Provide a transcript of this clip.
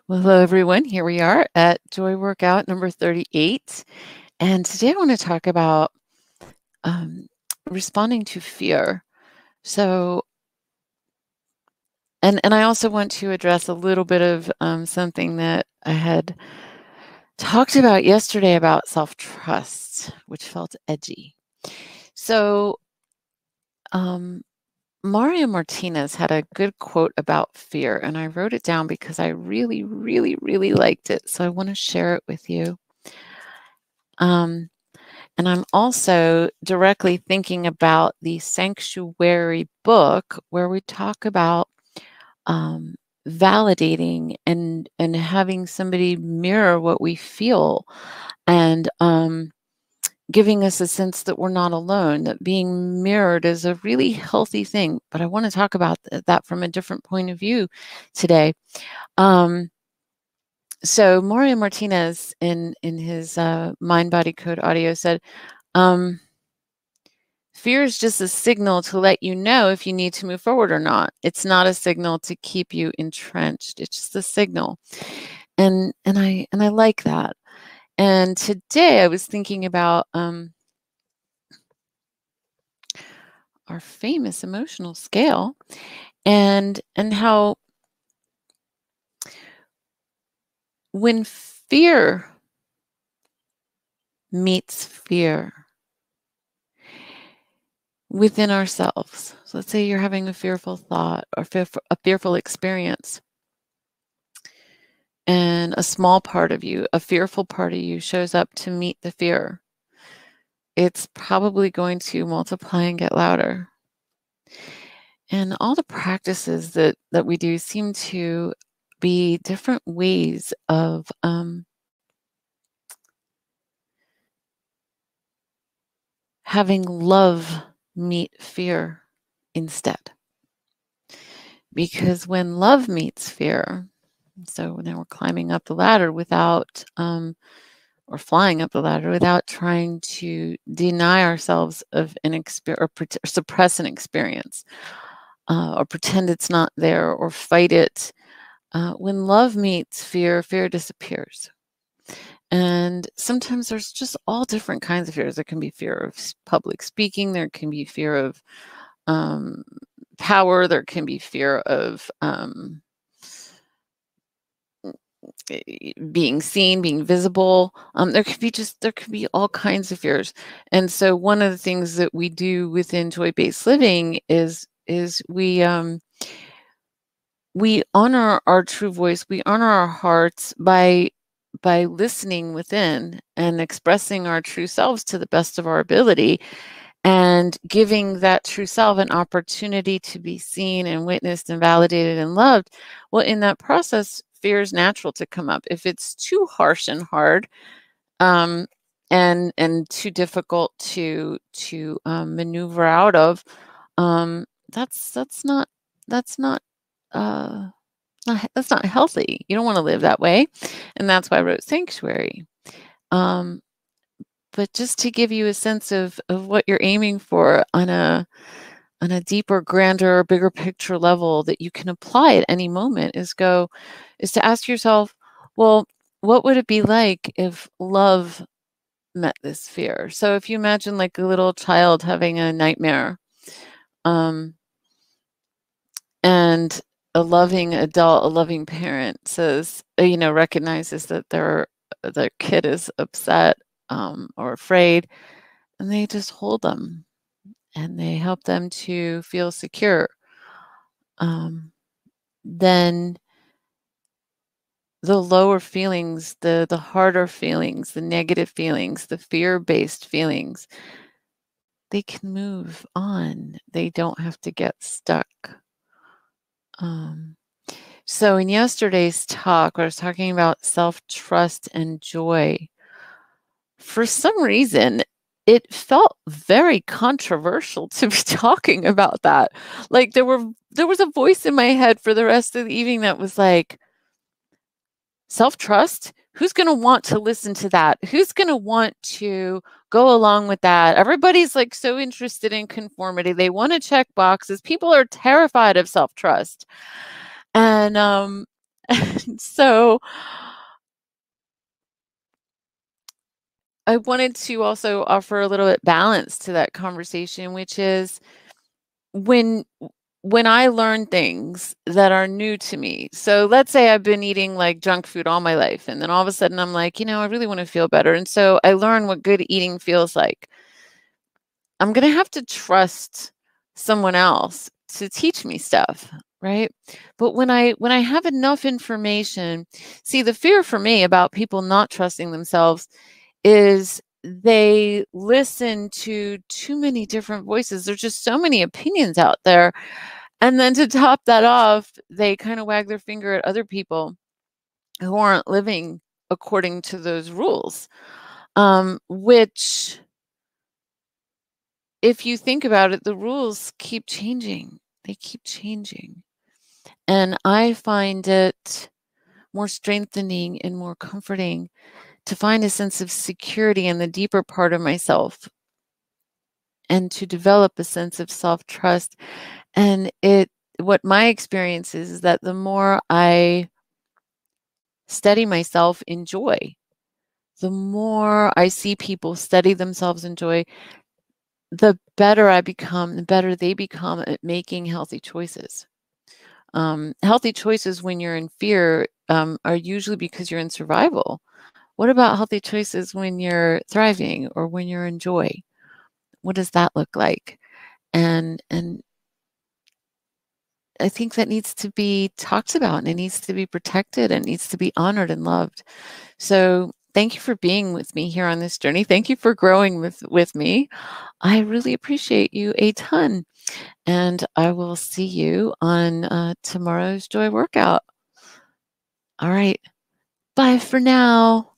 Well, hello, everyone. Here we are at Joy Workout number 38. And today I want to talk about responding to fear. So, and I also want to address a little bit of something that I had talked about yesterday about self-trust, which felt edgy. So, Mario Martinez had a good quote about fear, and I wrote it down because I really, really, really liked it. So I want to share it with you. And I'm also directly thinking about the Sanctuary book, where we talk about validating and having somebody mirror what we feel, and giving us a sense that we're not alone, that being mirrored is a really healthy thing. But I want to talk about that from a different point of view today. So Mario Martinez in his Mind Body Code audio said, fear is just a signal to let you know if you need to move forward or not. It's not a signal to keep you entrenched. It's just a signal. And I like that. And today I was thinking about our famous emotional scale and how when fear meets fear within ourselves. So let's say you're having a fearful thought or a fearful experience, and a small part of you, a fearful part of you, shows up to meet the fear. It's probably going to multiply and get louder. And all the practices that we do seem to be different ways of having love meet fear instead. Because when love meets fear, so now we're climbing up the ladder without, or flying up the ladder without trying to deny ourselves of an experience or suppress an experience, or pretend it's not there or fight it. When love meets fear, fear disappears. And sometimes there's just all different kinds of fears. There can be fear of public speaking. There can be fear of power. There can be fear of being seen, being visible. There could be all kinds of fears. And so one of the things that we do within joy-based living is we honor our true voice. We honor our hearts by listening within and expressing our true selves to the best of our ability, and giving that true self an opportunity to be seen and witnessed and validated and loved. Well, in that process, fear is natural to come up. If it's too harsh and hard, and too difficult to maneuver out of, that's not healthy. You don't want to live that way. And that's why I wrote Sanctuary. But just to give you a sense of what you're aiming for on a deeper, grander, bigger picture level that you can apply at any moment, is to ask yourself, well, what would it be like if love met this fear? So if you imagine like a little child having a nightmare, and a loving adult, a loving parent says, recognizes that the kid is upset or afraid, and they just hold them and they help them to feel secure. Then the lower feelings, the harder feelings, the negative feelings, the fear-based feelings, they can move on. They don't have to get stuck. So in yesterday's talk, I was talking about self-trust and joy. For some reason, it felt very controversial to be talking about that. Like there was a voice in my head for the rest of the evening that was like, self-trust? Who's going to want to listen to that? Who's going to want to go along with that? Everybody's like so interested in conformity. They want to check boxes. People are terrified of self-trust. And So I wanted to also offer a little bit balance to that conversation, which is when when I learn things that are new to me. So let's say I've been eating like junk food all my life, and then all of a sudden I'm like, I really want to feel better. And so I learn what good eating feels like. I'm going to have to trust someone else to teach me stuff, right? But when I have enough information, see, the fear for me about people not trusting themselves is they listen to too many different voices. There's just so many opinions out there. And then to top that off, they kind of wag their finger at other people who aren't living according to those rules, which, if you think about it, the rules keep changing. They keep changing. And I find it more strengthening and more comforting to find a sense of security in the deeper part of myself and to develop a sense of self-trust. And what my experience is that the more I steady myself in joy, the more I see people steady themselves in joy, the better I become, the better they become at making healthy choices. Healthy choices when you're in fear are usually because you're in survival. What about healthy choices when you're thriving or when you're in joy? What does that look like? And I think that needs to be talked about, and it needs to be protected, and it needs to be honored and loved. So thank you for being with me here on this journey. Thank you for growing with me. I really appreciate you a ton. And I will see you on tomorrow's Joy Workout. All right. Bye for now.